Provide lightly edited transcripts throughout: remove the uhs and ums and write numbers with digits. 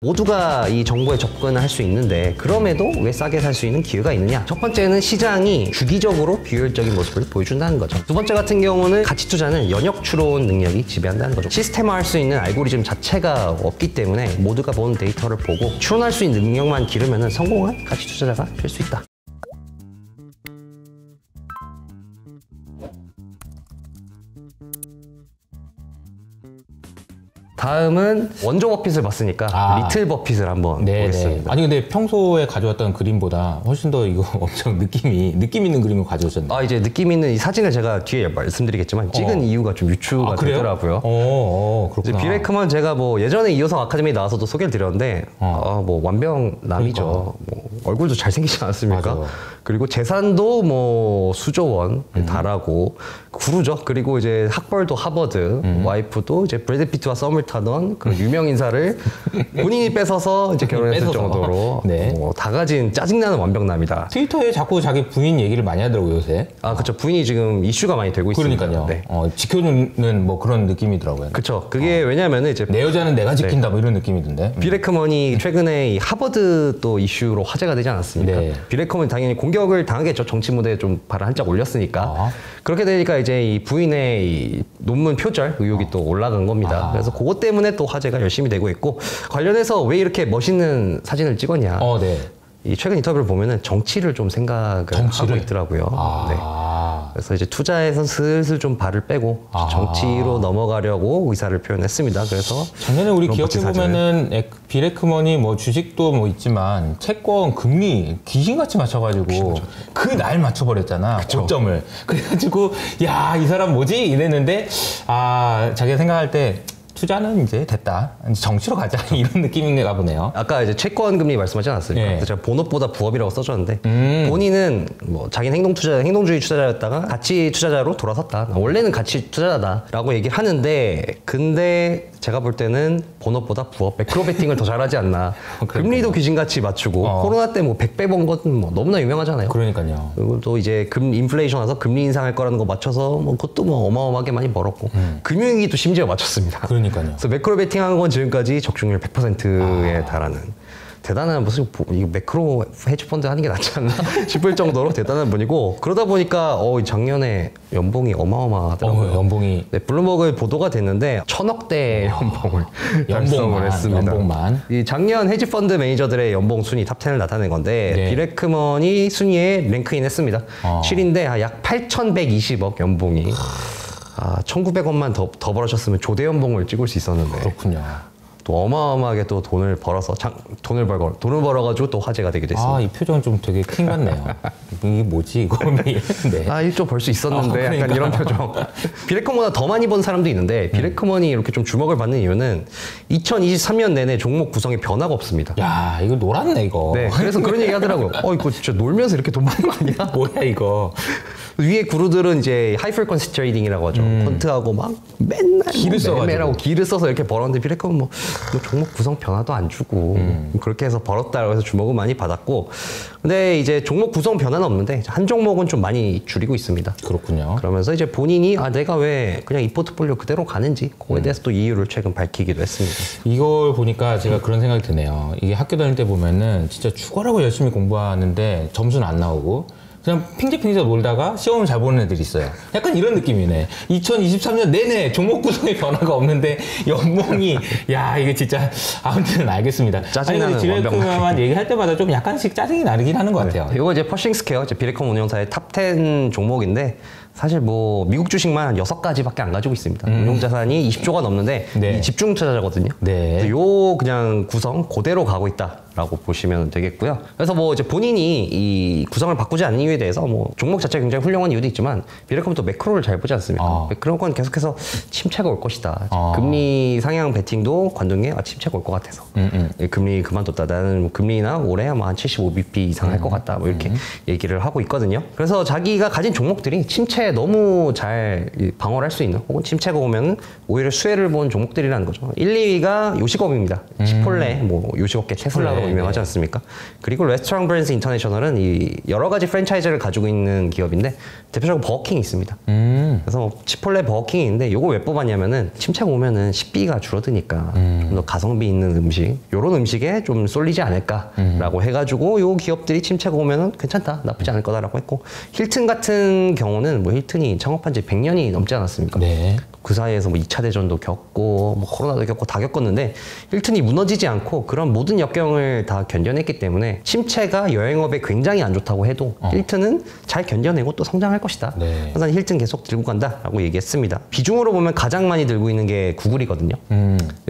모두가 이 정보에 접근할 수 있는데 그럼에도 왜 싸게 살 수 있는 기회가 있느냐? 첫 번째는 시장이 주기적으로 비효율적인 모습을 보여준다는 거죠. 두 번째 같은 경우는 가치 투자는 연역 추론 능력이 지배한다는 거죠. 시스템화할 수 있는 알고리즘 자체가 없기 때문에 모두가 본 데이터를 보고 추론할 수 있는 능력만 기르면 성공한 가치 투자자가 될 수 있다. 다음은 원조 버핏을 봤으니까 리틀 버핏을 한번 보겠습니다. 아니 근데 평소에 가져왔던 그림보다 훨씬 더 이거 엄청 느낌 있는 그림을 가져오셨네요. 이제 느낌 있는 이 사진을 제가 뒤에 말씀드리겠지만 찍은 이유가 좀 유추가 되더라고요. 그렇구나. 빌 에크먼 제가 뭐 예전에 이효성 아카데미 나와서도 소개를 드렸는데 뭐 완벽남이죠. 뭐 얼굴도 잘생기지 않았습니까? 맞아. 그리고 재산도 뭐 수조 원 달하고 구루죠. 그리고 이제 학벌도 하버드, 와이프도 이제 브래드 피트와 썸을 타던 그런 유명 인사를 본인이 뺏어서 이제 결혼했을 정도로 뭐 다 가진 짜증나는 완벽남이다. 트위터에 자꾸 자기 부인 얘기를 많이 하더라고요 요새. 그렇죠. 부인이 지금 이슈가 많이 되고 있습니다. 그러니까요. 지켜주는 뭐 그런 느낌이더라고요. 그렇죠. 그게 왜냐면은 이제 내 여자는 내가 지킨다 뭐 이런 느낌이던데. 빌 에크먼이 최근에 이 하버드 또 이슈로 화제가 되지 않았습니까? 빌 에크먼이 당연히 공격을 당하겠죠. 정치 무대에 좀 발을 한짝 올렸으니까. 그렇게 되니까 이제 이 부인의 이 논문 표절 의혹이 또 올라간 겁니다. 그래서 그것 때문에 또 화제가 열심히 되고 있고, 관련해서 왜 이렇게 멋있는 사진을 찍었냐. 이 최근 인터뷰를 보면은 정치를 좀 생각을 하고 있더라고요. 그래서 이제 투자에서 슬슬 좀 발을 빼고 정치로 넘어가려고 의사를 표현했습니다. 그래서 작년에 우리 기억해 보면은 빌 에크먼이 뭐 주식도 뭐 있지만 채권 금리 귀신같이 맞춰가지고 그 날 맞춰버렸잖아. 고점을. 그래가지고 야, 이 사람 뭐지 이랬는데 자기가 생각할 때. 투자는 이제 됐다. 정치로 가자. 이런 느낌인가 보네요. 아까 이제 채권 금리 말씀하지 않았습니까? 그래서 제가 본업보다 부업이라고 써줬는데 본인은 뭐 자기는 행동주의 투자자였다가 가치 투자자로 돌아섰다. 원래는 가치 투자자다라고 얘기를 하는데 근데 제가 볼 때는 본업보다 부업, 매크로 베팅을 더 잘하지 않나. 금리도 귀신같이 맞추고 코로나 때 뭐 100배 번 건 뭐 너무나 유명하잖아요. 그러니까요. 그리고 또 이제 인플레이션 와서 금리 인상할 거라는 거 맞춰서 뭐 그것도 뭐 어마어마하게 많이 벌었고 금융위기도 심지어 맞췄습니다. 그래서 매크로 베팅한 건 지금까지 적중률 100%에 달하는 대단한 무슨 이거 매크로 헤지펀드 하는 게 낫지 않나 싶을 정도로 대단한 분이고, 그러다 보니까 작년에 연봉이 어마어마하더라고요. 연봉이 블룸버그에 보도가 됐는데 1000억대 연봉을 달성을 했습니다. 연봉만. 이 작년 헤지펀드 매니저들의 연봉 순위 탑 10을 나타낸 건데 빌 에크먼이 순위에 랭크인 했습니다. 7인데 약 8,120억 연봉이. 1,900원만 더 벌어셨으면 조대 연봉을 찍을 수 있었는데. 그렇군요. 또 어마어마하게 또 돈을 벌어서 돈을 벌어가지고 또 화제가 되기도 했습니다. 이 표정 좀 되게 킹 같네요. 이게 뭐지 이거? 좀 벌 수 있었는데 약간 이런 표정. 빌 에크먼보다 더 많이 번 사람도 있는데 빌 에크먼이 이렇게 좀 주목을 받는 이유는 2023년 내내 종목 구성에 변화가 없습니다. 야, 이거 놀았네 이거. 그래서 그런 얘기 하더라고요. 이거 진짜 놀면서 이렇게 돈 버는 거 아니야? 뭐야 이거? 위에 구루들은 이제 하이 프리퀀시 트레이딩이라고 하죠. 퀀트하고 막 맨날 기를 써서 이렇게 벌었는데 빌 에크먼 뭐 종목 구성 변화도 안 주고 그렇게 해서 벌었다고 해서 주목을 많이 받았고, 근데 이제 종목 구성 변화는 없는데 한 종목은 좀 많이 줄이고 있습니다. 그렇군요. 그러면서 이제 본인이 내가 왜 그냥 이 포트폴리오 그대로 가는지 그거에 대해서 또 이유를 최근 밝히기도 했습니다. 이걸 보니까 제가 그런 생각이 드네요. 이게 학교 다닐 때 보면은 진짜 죽어라고 열심히 공부하는데 점수는 안 나오고 그냥 핑계핑계 놀다가 시험을 잘 보는 애들이 있어요. 약간 이런 느낌이네. 2023년 내내 종목 구성에 변화가 없는데 연봉이 이게 진짜 아무튼 알겠습니다. 짜증나는 빌 에크먼만 얘기할 때마다 좀 약간씩 짜증이 나긴 하는 것 같아요. 이거 이제 퍼싱스퀘어, 빌 에크먼 운용사의 탑 10 종목인데 사실 뭐 미국 주식만 6가지밖에 안 가지고 있습니다. 운용자산이 20조가 넘는데 이 집중 투자자거든요. 요 그냥 구성 그대로 가고 있다라고 보시면 되겠고요. 그래서 뭐 이제 본인이 이 구성을 바꾸지 않는 이유에 대해서 뭐 종목 자체가 굉장히 훌륭한 이유도 있지만 빌 에크먼 또 매크로를 잘 보지 않습니까? 매크로는 계속해서 침체가 올 것이다. 금리 상향 베팅도 관동에 침체가 올 것 같아서 금리 그만뒀다. 나는 뭐 금리나 올해 한 75bp 이상 할 것 같다. 뭐 이렇게 얘기를 하고 있거든요. 그래서 자기가 가진 종목들이 침체 너무 잘 방어를 할 수 있는, 혹은 침체가 오면 오히려 수혜를 본 종목들이라는 거죠. 1, 2위가 요식업입니다. 치폴레, 뭐 요식업계 테슬라로 네, 유명하지 않습니까? 그리고 레스토랑 브랜드 인터내셔널은 이 여러 가지 프랜차이즈를 가지고 있는 기업인데 대표적으로 버거킹이 있습니다. 그래서 치폴레 버거킹이 있는데 요거 왜 뽑았냐면은 침체가 오면은 식비가 줄어드니까 좀 더 가성비 있는 음식, 요런 음식에 좀 쏠리지 않을까라고 해가지고 요 기업들이 침체가 오면은 괜찮다, 나쁘지 않을 거다라고 했고, 힐튼 같은 경우는 뭐 힐튼이 창업한 지 100년이 넘지 않았습니까? 네. 그 사이에서 뭐 2차 대전도 겪고 뭐 코로나도 겪고 다 겪었는데 힐튼이 무너지지 않고 그런 모든 역경을 다 견뎌냈기 때문에 침체가 여행업에 굉장히 안 좋다고 해도 힐튼은 잘 견뎌내고 또 성장할 것이다. 네. 그래서 힐튼 계속 들고 간다라고 얘기했습니다. 비중으로 보면 가장 많이 들고 있는 게 구글이거든요.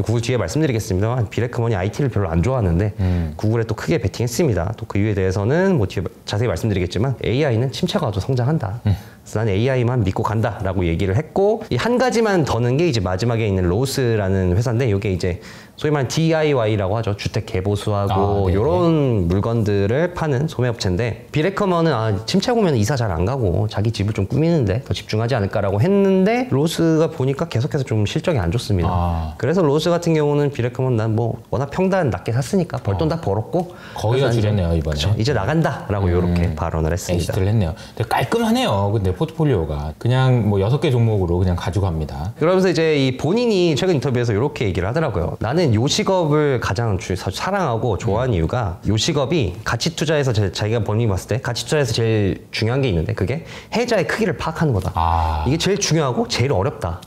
구글 뒤에 말씀드리겠습니다만 비레크먼이 IT를 별로 안 좋아하는데 구글에 또 크게 베팅했습니다. 또 그 이유에 대해서는 뭐 뒤에 자세히 말씀드리겠지만 AI는 침체가 와도 성장한다. 그래서 난 AI만 믿고 간다라고 얘기를 했고, 이 한 가지만 더 넣은 게 이제 마지막에 있는 로스라는 회사인데, 이게 이제 소위 말하는 DIY라고 하죠. 주택 개보수하고 이런 물건들을 파는 소매업체인데, 비레커먼은 침체가 오면 이사 잘 안 가고 자기 집을 좀 꾸미는데 더 집중하지 않을까라고 했는데, 로스가 보니까 계속해서 좀 실적이 안 좋습니다. 그래서 로스 같은 경우는 비레커먼 난 뭐 워낙 평단 낮게 샀으니까 벌 돈 다 벌었고 거기가 줄였네요 이번에. 그쵸, 이제 나간다라고 이렇게 발언을 했습니다. 엑시트를 했네요. 근데 깔끔하네요. 근데 포트폴리오가 그냥 뭐 6개 종목으로 그냥 가지고 갑니다. 그러면서 이제 이 본인이 최근 인터뷰에서 이렇게 얘기를 하더라고요. 나는 요식업을 가장 사랑하고 좋아하는 이유가, 요식업이 가치 투자에서 자기가 본인이 봤을 때 가치 투자에서 제일 중요한 게 있는데, 그게 해자의 크기를 파악하는 거다. 이게 제일 중요하고 제일 어렵다.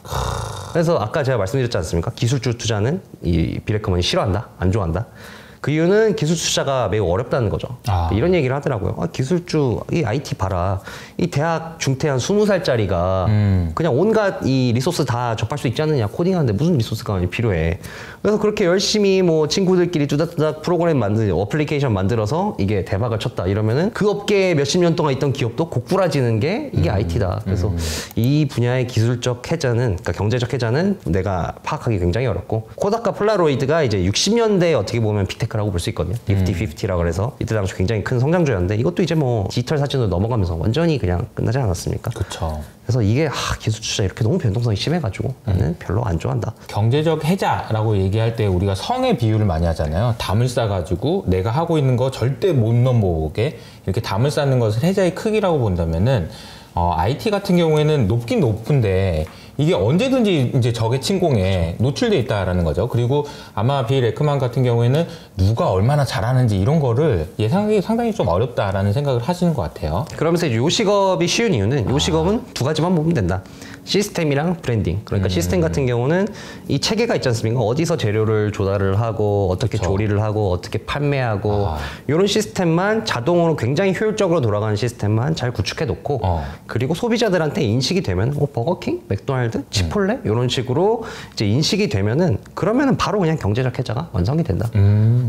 그래서 아까 제가 말씀드렸지 않습니까? 기술주 투자는 이 비레커먼이 싫어한다, 안 좋아한다. 그 이유는 기술 투자가 매우 어렵다는 거죠. 이런 얘기를 하더라고요. 기술주, 이 IT 봐라. 이 대학 중퇴한 20살짜리가 그냥 온갖 이 리소스 다 접할 수 있지 않느냐. 코딩하는데 무슨 리소스가 필요해. 그래서 그렇게 열심히 뭐 친구들끼리 뚜닥뚜닥 프로그램 어플리케이션 만들어서 이게 대박을 쳤다. 이러면은 그 업계에 몇십 년 동안 있던 기업도 고꾸라지는 게 이게 IT다. 그래서 이 분야의 기술적 해자는, 그러니까 경제적 해자는 내가 파악하기 굉장히 어렵고, 코닥과 폴라로이드가 이제 60년대에 어떻게 보면 빅테크라고 볼 수 있거든요. 니프티 50라고 그래서 이때 당시 굉장히 큰 성장주였는데, 이것도 이제 뭐 디지털 사진으로 넘어가면서 완전히 그냥 끝나지 않았습니까? 그렇죠. 그래서 이게 기술 투자 이렇게 너무 변동성이 심해가지고 나는 별로 안 좋아한다. 경제적 해자라고 얘기할 때 우리가 성의 비유를 많이 하잖아요. 담을 쌓아가지고 내가 하고 있는 거 절대 못 넘어오게 이렇게 담을 쌓는 것을 해자의 크기라고 본다면은 IT 같은 경우에는 높긴 높은데 이게 언제든지 이제 적의 침공에 노출돼 있다라는 거죠. 그리고 아마 빌 에크먼 같은 경우에는 누가 얼마나 잘하는지 이런 거를 예상하기 상당히 좀 어렵다라는 생각을 하시는 것 같아요. 그러면서 요식업이 쉬운 이유는, 요식업은 두 가지만 보면 된다. 시스템이랑 브랜딩. 그러니까 시스템 같은 경우는 이 체계가 있지 않습니까? 어디서 재료를 조달을 하고 어떻게 조리를 하고 어떻게 판매하고 이런 시스템만 자동으로 굉장히 효율적으로 돌아가는 시스템만 잘 구축해 놓고, 그리고 소비자들한테 인식이 되면 버거킹, 맥도날드, 치폴레 이런 식으로 이제 인식이 되면은, 그러면은 바로 그냥 경제적 해자가 완성이 된다.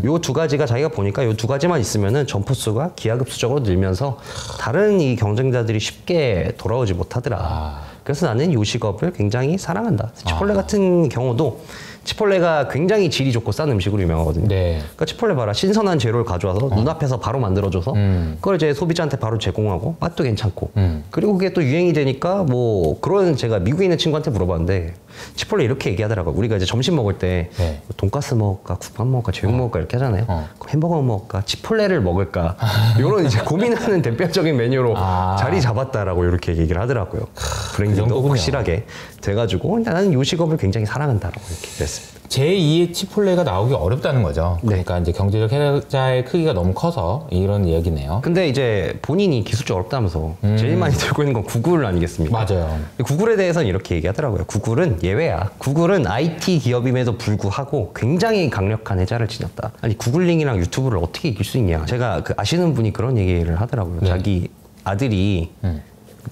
요 두 가지가 자기가 보니까 요 두 가지만 있으면은 점포수가 기하급수적으로 늘면서 다른 이 경쟁자들이 쉽게 돌아오지 못하더라. 그래서 나는 요식업을 굉장히 사랑한다. 치폴레 같은 경우도, 치폴레가 굉장히 질이 좋고 싼 음식으로 유명하거든요. 네. 그러니까 치폴레 봐라. 신선한 재료를 가져와서 눈앞에서 바로 만들어줘서 그걸 이제 소비자한테 바로 제공하고 맛도 괜찮고, 그리고 그게 또 유행이 되니까 뭐 그런, 제가 미국에 있는 친구한테 물어봤는데 치폴레 이렇게 얘기하더라고요. 우리가 이제 점심 먹을 때 돈가스 먹을까, 국밥 먹을까, 제육 먹을까 이렇게 하잖아요. 햄버거 먹을까, 치폴레를 먹을까, 이런 이제 고민하는 대표적인 메뉴로 자리 잡았다라고 이렇게 얘기를 하더라고요. 브랜딩도 확실하게 돼가지고 나는 요식업을 굉장히 사랑한다라고 이렇게 됐습니다. 제2의 치폴레가 나오기 어렵다는 거죠. 그러니까 이제 경제적 해자의 크기가 너무 커서 이런 이야기네요. 근데 이제 본인이 기술적 어렵다면서 제일 많이 들고 있는 건 구글 아니겠습니까? 맞아요. 구글에 대해서는 이렇게 얘기하더라고요. 구글은 예외야. 구글은 IT 기업임에도 불구하고 굉장히 강력한 해자를 지녔다. 아니 구글링이랑 유튜브를 어떻게 이길 수 있냐. 제가 아시는 분이 그런 얘기를 하더라고요. 자기 아들이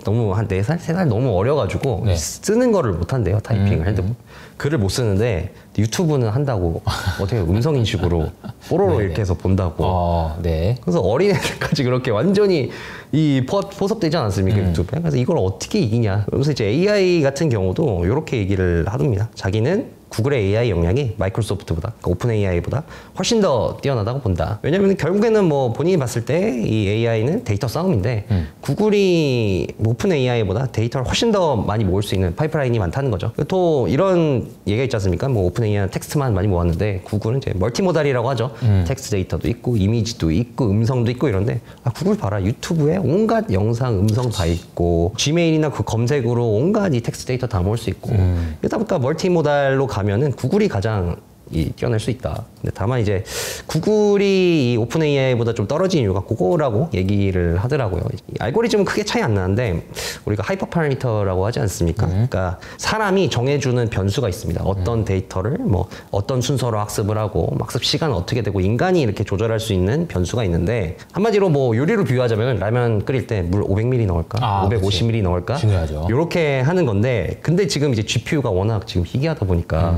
너무 한 4살? 3살 너무 어려가지고 쓰는 거를 못한대요. 타이핑을 핸드폰. 글을 못 쓰는데 유튜브는 한다고 어떻게 음성 인식으로 뽀로로 이렇게 해서 본다고. 그래서 어린애들까지 그렇게 완전히 이 포섭되지 않았습니까? 유튜브에. 그래서 이걸 어떻게 이기냐. 그래서 이제 AI 같은 경우도 이렇게 얘기를 하답니다. 자기는 구글의 AI 역량이 마이크로소프트보다, 그러니까 오픈 AI보다 훨씬 더 뛰어나다고 본다. 왜냐면 결국에는 뭐 본인이 봤을 때 이 AI는 데이터 싸움인데 구글이 오픈 AI보다 데이터를 훨씬 더 많이 모을 수 있는 파이프라인이 많다는 거죠. 또 이런 얘기가 있지 않습니까? 뭐 오픈 AI는 텍스트만 많이 모았는데 구글은 이제 멀티모달이라고 하죠. 텍스트 데이터도 있고 이미지도 있고 음성도 있고 이런데 구글 봐라. 유튜브에 온갖 영상, 음성 다 있고 지메일이나 그 검색으로 온갖 이 텍스트 데이터 다 모을 수 있고 이러다 보니까 멀티모달로 가면은 구글이 가장 뛰어낼 수 있다. 근데 다만 이제 구글이 이 오픈 AI보다 좀 떨어진 이유가 그거라고 얘기를 하더라고요. 알고리즘은 크게 차이 안 나는데 우리가 하이퍼 파라미터라고 하지 않습니까? 그러니까 사람이 정해주는 변수가 있습니다. 어떤 데이터를 뭐 어떤 순서로 학습을 하고 학습 시간은 어떻게 되고 인간이 이렇게 조절할 수 있는 변수가 있는데 한마디로 뭐 요리로 비유하자면 라면 끓일 때 물 500ml 넣을까? 550ml 넣을까? 중요하죠. 이렇게 하는 건데 근데 지금 이제 GPU가 워낙 지금 희귀하다 보니까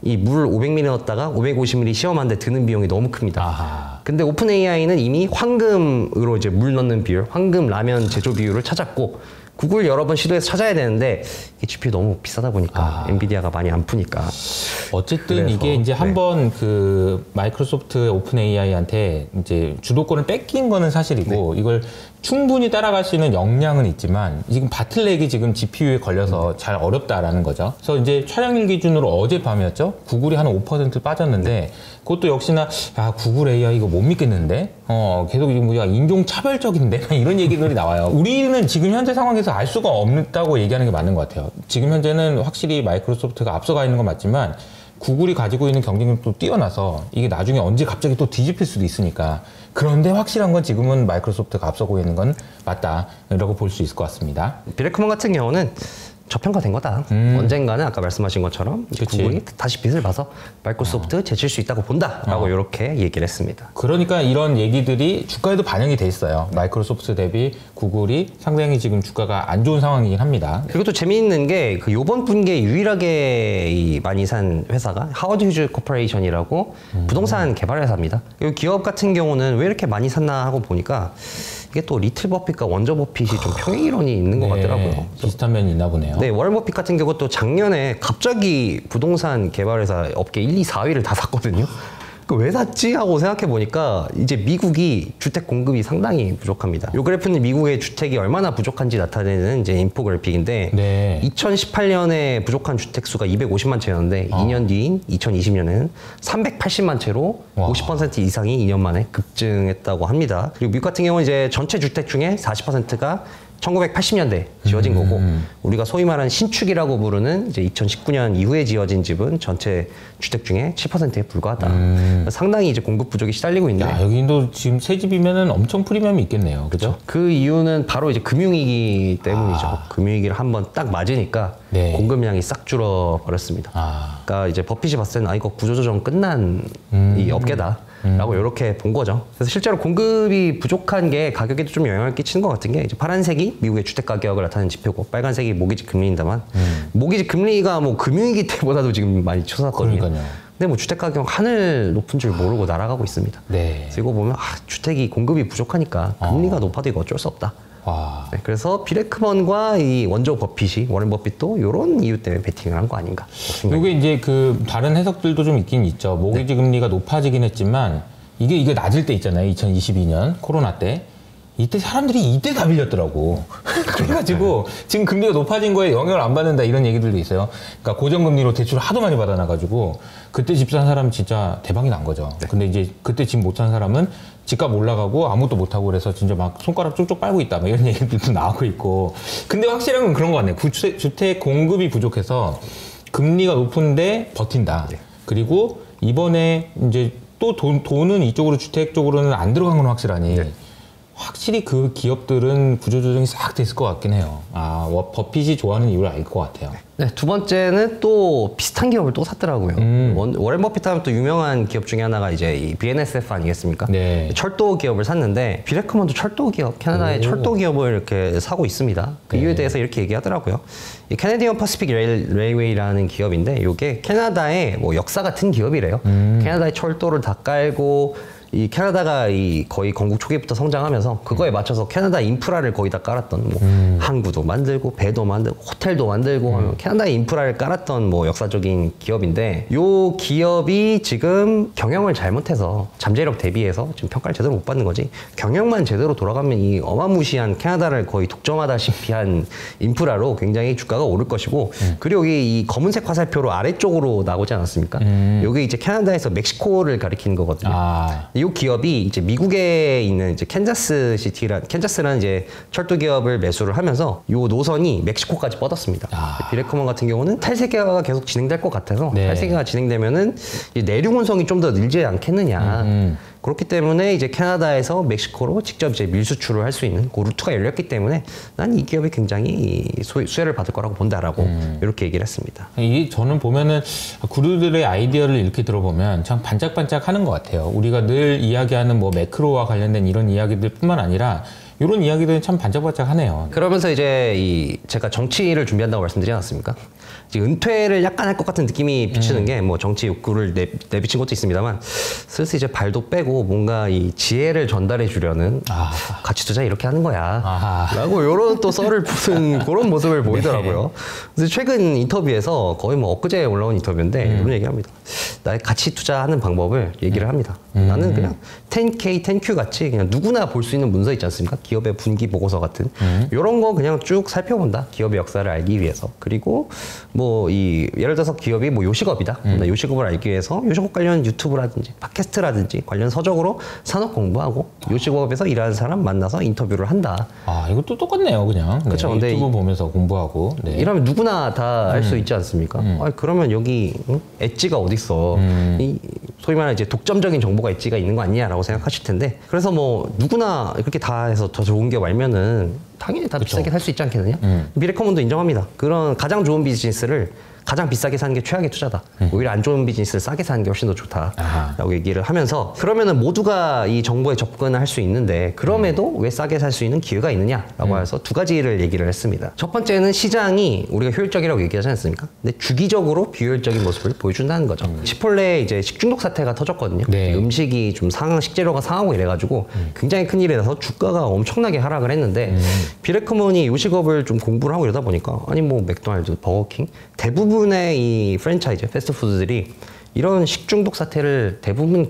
이 물 500ml 넣었다가 550ml 시험하는데 드는 비용이 너무 큽니다. 아하. 근데 오픈 AI는 이미 황금으로 이제 물 넣는 비율, 황금 라면 제조 비율을 찾았고 구글 여러 번 시도해서 찾아야 되는데 이게 GPU 너무 비싸다 보니까 엔비디아가 많이 안 푸니까. 어쨌든 그래서, 이게 이제 한번 그 마이크로소프트 오픈 AI한테 이제 주도권을 뺏긴 거는 사실이고 이걸 충분히 따라갈 수 있는 역량은 있지만 지금 바틀렉이 지금 GPU에 걸려서 잘 어렵다라는 거죠. 그래서 이제 촬영일 기준으로 어젯밤이었죠. 구글이 한 5% 빠졌는데 그것도 역시나 구글 AI 이거 못 믿겠는데 계속 지금 우리가 인종차별적인데 이런 얘기들이 나와요. 우리는 지금 현재 상황에서 알 수가 없다고 얘기하는 게 맞는 것 같아요. 지금 현재는 확실히 마이크로소프트가 앞서가 있는 건 맞지만 구글이 가지고 있는 경쟁력도 뛰어나서 이게 나중에 언제 갑자기 또 뒤집힐 수도 있으니까. 그런데 확실한 건 지금은 마이크로소프트가 앞서고 있는 건 맞다라고 볼 수 있을 것 같습니다. 비레크먼 같은 경우는 저평가된 거다. 언젠가는 아까 말씀하신 것처럼 구글이 다시 빛을 봐서 마이크로소프트 제칠 수 있다고 본다라고 이렇게 얘기를 했습니다. 그러니까 이런 얘기들이 주가에도 반영이 돼 있어요. 마이크로소프트 대비 구글이 상당히 지금 주가가 안 좋은 상황이긴 합니다. 그리고 또 재미있는 게 그 요번 분기에 유일하게 많이 산 회사가 하워드 휴즈 코퍼레이션이라고 부동산 개발 회사입니다. 이 기업 같은 경우는 왜 이렇게 많이 샀나 하고 보니까 이게 또 리틀 버핏과 원저 버핏이 좀 평행이론이 있는 것 같더라고요. 비슷한 면이 있나 보네요. 네, 워런 버핏 같은 경우 또 작년에 갑자기 부동산 개발회사 업계 1, 2, 4위를 다 샀거든요. 왜 샀지? 하고 생각해 보니까 이제 미국이 주택 공급이 상당히 부족합니다. 이 그래프는 미국의 주택이 얼마나 부족한지 나타내는 이제 인포그래픽인데 2018년에 부족한 주택 수가 250만 채였는데 2년 뒤인 2020년에는 380만 채로 50% 이상이 2년 만에 급증했다고 합니다. 그리고 미국 같은 경우는 이제 전체 주택 중에 40%가 1980년대 지어진 거고 우리가 소위 말하는 신축이라고 부르는 이제 2019년 이후에 지어진 집은 전체 주택 중에 7%에 불과하다. 상당히 이제 공급 부족이 시달리고 있는데. 야, 여기도 지금 새 집이면은 엄청 프리미엄이 있겠네요. 그렇죠? 그 이유는 바로 이제 금융위기 때문이죠. 금융위기를 한번 딱 맞으니까 공급량이 싹 줄어 버렸습니다. 그러니까 이제 버핏이 봤을 때는 이거 구조조정 끝난 이 업계다. 라고 이렇게 본 거죠. 그래서 실제로 공급이 부족한 게 가격에도 좀 영향을 끼치는 것 같은 게 이제 파란색이 미국의 주택 가격을 나타내는 지표고 빨간색이 모기지 금리입니다만 모기지 금리가 뭐 금융위기 때보다도 지금 많이 치솟았거든요. 그러니까요. 근데 뭐 주택 가격 하늘 높은 줄 모르고 날아가고 있습니다. 그래서 이거 보면 주택이 공급이 부족하니까 금리가 높아도 이거 어쩔 수 없다. 네, 그래서 비레크먼과 이 원조 버핏이 워런 버핏도 이런 이유 때문에 베팅을 한 거 아닌가. 이게 이제 그 다른 해석들도 좀 있긴 있죠. 모기지 금리가 높아지긴 했지만 이게 낮을 때 있잖아요. 2022년 코로나 때. 이때 사람들이 이때 다 빌렸더라고. 그래가지고 지금 금리가 높아진 거에 영향을 안 받는다 이런 얘기들도 있어요. 그러니까 고정금리로 대출을 하도 많이 받아놔가지고 그때 집 산 사람 진짜 대박이 난 거죠. 근데 이제 그때 집 못 산 사람은 집값 올라가고 아무것도 못하고 그래서 진짜 막 손가락 쭉쭉 빨고 있다 막 이런 얘기들도 나오고 있고. 근데 확실한 건 그런 것 같네요. 주택 공급이 부족해서 금리가 높은데 버틴다. 그리고 이번에 이제 또 돈은 이쪽으로 주택 쪽으로는 안 들어간 건 확실하니 확실히 그 기업들은 구조조정이 싹 됐을 것 같긴 해요. 버핏이 좋아하는 이유를 알 것 같아요. 네, 두 번째는 또 비슷한 기업을 또 샀더라고요. 워런 버핏 하면 또 유명한 기업 중에 하나가 이제 이 BNSF 아니겠습니까? 철도 기업을 샀는데 비레크먼도 철도 기업, 캐나다의 철도 기업을 이렇게 사고 있습니다. 그 이유에 대해서 이렇게 얘기하더라고요. 이 캐네디언 퍼시픽 레일웨이라는 기업인데 이게 캐나다의 뭐 역사 같은 기업이래요. 캐나다의 철도를 다 깔고 이 캐나다가 이 거의 건국 초기부터 성장하면서 그거에 맞춰서 캐나다 인프라를 거의 다 깔았던 뭐 항구도 만들고 배도 만들고 호텔도 만들고 하면 캐나다의 인프라를 깔았던 뭐 역사적인 기업인데 요 기업이 지금 경영을 잘못해서 잠재력 대비해서 지금 평가를 제대로 못 받는 거지. 경영만 제대로 돌아가면 이 어마무시한 캐나다를 거의 독점하다시피 한 인프라로 굉장히 주가가 오를 것이고 그리고 여기 이 검은색 화살표로 아래쪽으로 나오지 않았습니까? 여기 이제 캐나다에서 멕시코를 가리키는 거거든요. 이 기업이 이제 미국에 있는 이제 캔자스라는 이제 철도 기업을 매수를 하면서 요 노선이 멕시코까지 뻗었습니다. 비레크먼 같은 경우는 탈세계화가 계속 진행될 것 같아서 탈세계화가 진행되면은 내륙 운송이 좀 더 늘지 않겠느냐. 그렇기 때문에 이제 캐나다에서 멕시코로 직접 이제 밀수출을 할 수 있는 그 루트가 열렸기 때문에 난 이 기업이 굉장히 수혜를 받을 거라고 본다라고 이렇게 얘기를 했습니다. 이 저는 보면은 구루들의 아이디어를 이렇게 들어보면 참 반짝반짝 하는 것 같아요. 우리가 늘 이야기하는 뭐 매크로와 관련된 이런 이야기들뿐만 아니라 이런 이야기들은 참 반짝반짝하네요. 그러면서 이제 제가 정치를 준비한다고 말씀드리지 않았습니까? 지금 은퇴를 약간 할 것 같은 느낌이 비치는 게 뭐 정치 욕구를 내비친 것도 있습니다만 슬슬 이제 발도 빼고 뭔가 이 지혜를 전달해 주려는 가치 투자 이렇게 하는 거야 라고 이런 또 썰을 푸는 그런 모습을 보이더라고요. 그래서 최근 인터뷰에서 거의 뭐 엊그제 올라온 인터뷰인데 이런 얘기를 합니다. 나의 가치 투자하는 방법을 얘기를 합니다. 나는 그냥 10K, 10Q 같이 그냥 누구나 볼 수 있는 문서 있지 않습니까? 기업의 분기 보고서 같은 이런 거 그냥 쭉 살펴본다. 기업의 역사를 알기 위해서. 그리고 뭐 예를 들어서 기업이 뭐 요식업이다. 요식업을 알기 위해서 요식업 관련 유튜브라든지 팟캐스트라든지 관련 서적으로 산업 공부하고 요식업에서 일하는 사람 만나서 인터뷰를 한다. 이것도 똑같네요, 그냥. 그렇죠. 근데 유튜브 보면서 공부하고. 이러면 누구나 다 알 수 있지 않습니까? 그러면 여기 엣지가 어딨어? 소위 말하는 이제 독점적인 정보가 엣지가 있는 거 아니냐라고 생각하실 텐데 그래서 뭐 누구나 그렇게 다 해서 더 좋은 게 알면은 당연히 다 비싸게 살 수 있지 않겠느냐? 미래커먼도 인정합니다. 그런 가장 좋은 비즈니스를 가장 비싸게 사는 게 최악의 투자다. 오히려 안 좋은 비즈니스를 싸게 사는 게 훨씬 더 좋다라고 얘기를 하면서 그러면은 모두가 이 정보에 접근을 할 수 있는데 그럼에도 왜 싸게 살 수 있는 기회가 있느냐라고 해서 두 가지를 얘기를 했습니다. 첫 번째는 시장이 우리가 효율적이라고 얘기하지 않습니까? 근데 주기적으로 비효율적인 모습을 보여준다는 거죠. 치폴레 이제 식중독 사태가 터졌거든요. 음식이 좀 식재료가 상하고 이래가지고 굉장히 큰일이 나서 주가가 엄청나게 하락을 했는데 비레크먼이 요식업을 좀 공부를 하고 이러다 보니까 아니 뭐 맥도날드, 버거킹 대부분의 이 프랜차이즈, 패스트푸드들이 이런 식중독 사태를 대부분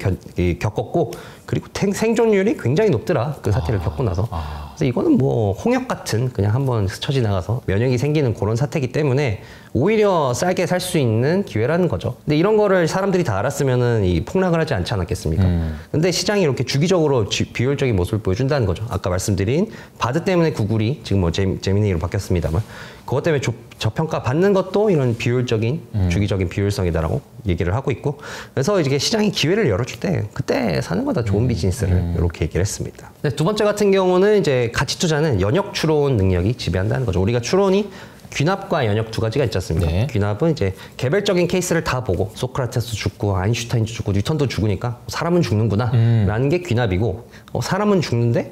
겪었고 그리고 생존율이 굉장히 높더라. 그 사태를 겪고 나서. 그래서 이거는 뭐 홍역 같은 그냥 한번 스쳐 지나가서 면역이 생기는 그런 사태이기 때문에 오히려 싸게 살 수 있는 기회라는 거죠. 근데 이런 거를 사람들이 다 알았으면은 폭락을 하지 않지 않았겠습니까? 근데 시장이 이렇게 주기적으로 비효율적인 모습을 보여준다는 거죠. 아까 말씀드린 바드 때문에 구글이 지금 뭐 제미니로 바뀌었습니다만 그것 때문에 저평가 받는 것도 이런 비효율적인 주기적인 비효율성이다라고 얘기를 하고 있고 그래서 이제 시장이 기회를 열어줄 때 그때 사는 거다 좋은 비즈니스를 이렇게 얘기를 했습니다. 두 번째 같은 경우는 이제 가치 투자는 연역 추론 능력이 지배한다는 거죠. 우리가 추론이 귀납과 연역 두 가지가 있지 않습니까? 귀납은 이제 개별적인 케이스를 다 보고 소크라테스 죽고 아인슈타인도 죽고 뉴턴도 죽으니까 사람은 죽는구나 라는 게 귀납이고 사람은 죽는데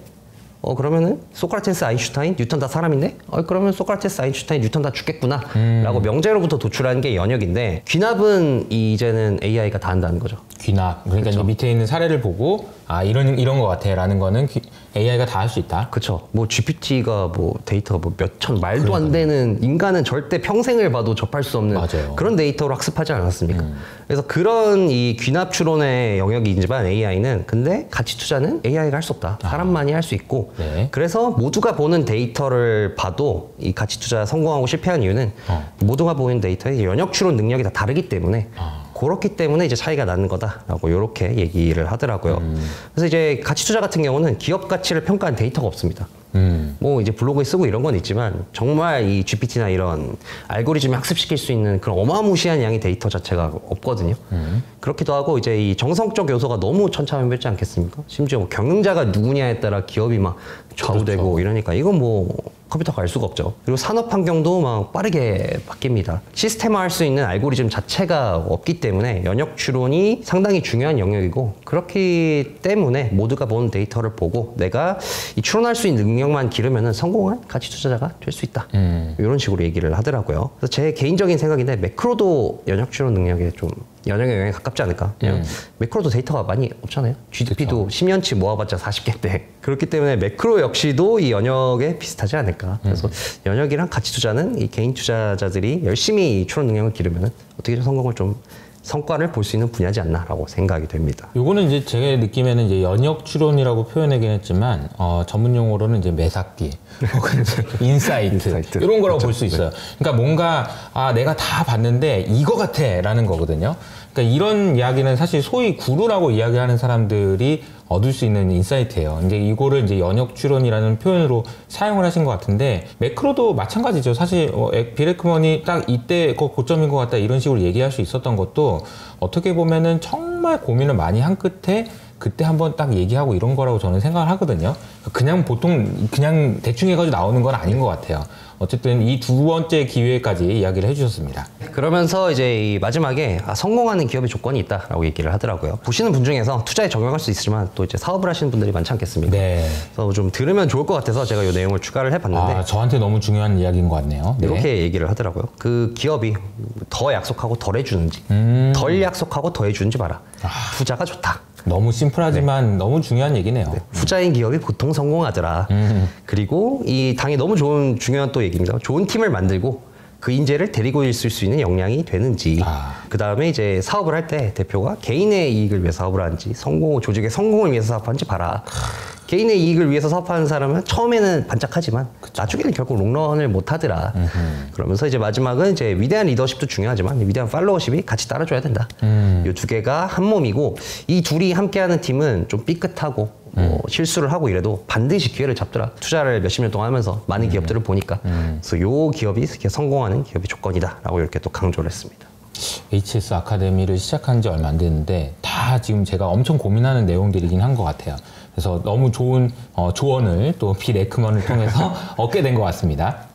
그러면은 소크라테스, 아인슈타인, 뉴턴 다 사람인데 그러면 소크라테스, 아인슈타인, 뉴턴 다 죽겠구나 라고 명제로부터 도출하는 게 연역인데 귀납은 이제는 AI가 다 한다는 거죠. 귀납. 그러니까 이제 밑에 있는 사례를 보고 이런 거 같아 라는 거는 AI가 다 할 수 있다. 그렇죠. 뭐 GPT가 뭐 데이터가 뭐 몇천 말도 안 되는 인간은 절대 평생을 봐도 접할 수 없는 그런 데이터로 학습하지 않았습니까? 그래서 그런 이 귀납 추론의 영역이지만 AI는 근데 가치 투자는 AI가 할 수 없다. 사람만이 할 수 있고 그래서 모두가 보는 데이터를 봐도 이 가치 투자 성공하고 실패한 이유는 모두가 보는 데이터의 연역 추론 능력이 다 다르기 때문에 그렇기 때문에 이제 차이가 나는 거다라고 이렇게 얘기를 하더라고요. 그래서 이제 가치 투자 같은 경우는 기업 가치를 평가한 데이터가 없습니다. 뭐 이제 블로그에 쓰고 이런 건 있지만 정말 이 GPT나 이런 알고리즘을 학습시킬 수 있는 그런 어마무시한 양의 데이터 자체가 없거든요. 그렇기도 하고 이제 이 정성적 요소가 너무 천차만별이지 않겠습니까? 심지어 뭐 경영자가 누구냐에 따라 기업이 막 좌우되고 이러니까 이건 뭐 컴퓨터가 알 수가 없죠. 그리고 산업 환경도 막 빠르게 바뀝니다. 시스템화할 수 있는 알고리즘 자체가 없기 때문에 연역 추론이 상당히 중요한 영역이고 그렇기 때문에 모두가 보는 데이터를 보고 내가 이 추론할 수 있는 능력만 기르면은 성공한 가치 투자자가 될 수 있다. 이런 식으로 얘기를 하더라고요. 그래서 제 개인적인 생각인데 매크로도 연역 추론 능력에 좀 연역의 영향에 가깝지 않을까. 그냥 매크로도 데이터가 많이 없잖아요. GDP도 10년치 모아봤자 40개인데 그렇기 때문에 매크로 역시도 이 연역에 비슷하지 않을까. 그래서 연역이랑 가치 투자는 이 개인 투자자들이 열심히 이 추론 능력을 기르면 어떻게든 성과를 볼 수 있는 분야지 않나라고 생각이 됩니다. 요거는 이제 제 느낌에는 이제 연역 추론이라고 표현하긴 했지만 전문 용어로는 이제 매삭기, 인사이트 이런 거라고 볼 수 있어요. 그러니까 뭔가 내가 다 봤는데 이거 같아라는 거거든요. 그러니까 이런 이야기는 사실 소위 구루라고 이야기하는 사람들이 얻을 수 있는 인사이트예요. 이제 이거를 이제 연역 추론이라는 표현으로 사용을 하신 것 같은데 매크로도 마찬가지죠. 사실 비레크먼이 딱 이때 고점인 것 같다 이런 식으로 얘기할 수 있었던 것도 어떻게 보면은 정말 고민을 많이 한 끝에 그때 한번 딱 얘기하고 이런 거라고 저는 생각을 하거든요. 그냥 보통 그냥 대충 해가지고 나오는 건 아닌 것 같아요. 어쨌든 이 두 번째 기회까지 이야기를 해주셨습니다. 그러면서 이제 이 마지막에 성공하는 기업의 조건이 있다라고 얘기를 하더라고요. 보시는 분 중에서 투자에 적용할 수 있지만 또 이제 사업을 하시는 분들이 많지 않겠습니까? 네. 그래서 좀 들으면 좋을 것 같아서 제가 이 내용을 추가를 해봤는데 저한테 너무 중요한 이야기인 것 같네요. 네. 이렇게 얘기를 하더라고요. 그 기업이 더 약속하고 덜 해주는지 덜 약속하고 더 해주는지 봐라. 투자가 좋다. 너무 심플하지만 너무 중요한 얘기네요. 네. 후자인 기업이 보통 성공하더라. 그리고 이 당이 너무 중요한 또 얘기입니다. 좋은 팀을 만들고 그 인재를 데리고 있을 수 있는 역량이 되는지. 그 다음에 이제 사업을 할 때 대표가 개인의 이익을 위해 사업을 하는지 조직의 성공을 위해서 사업하는지 봐라. 개인의 이익을 위해서 사업하는 사람은 처음에는 반짝하지만 나중에는 결국 롱런을 못 하더라. 그러면서 이제 마지막은 이제 위대한 리더십도 중요하지만 위대한 팔로워십이 같이 따라줘야 된다. 이 두 개가 한 몸이고 이 둘이 함께하는 팀은 좀 삐끗하고 실수를 하고 이래도 반드시 기회를 잡더라. 투자를 몇십 년 동안 하면서 많은 기업들을 보니까 그래서 이 기업이 성공하는 기업의 조건이다라고 이렇게 또 강조를 했습니다. HS 아카데미를 시작한 지 얼마 안 됐는데 다 지금 제가 엄청 고민하는 내용들이긴 한 것 같아요. 그래서 너무 좋은 조언을 또 비레크먼을 통해서 얻게 된 것 같습니다.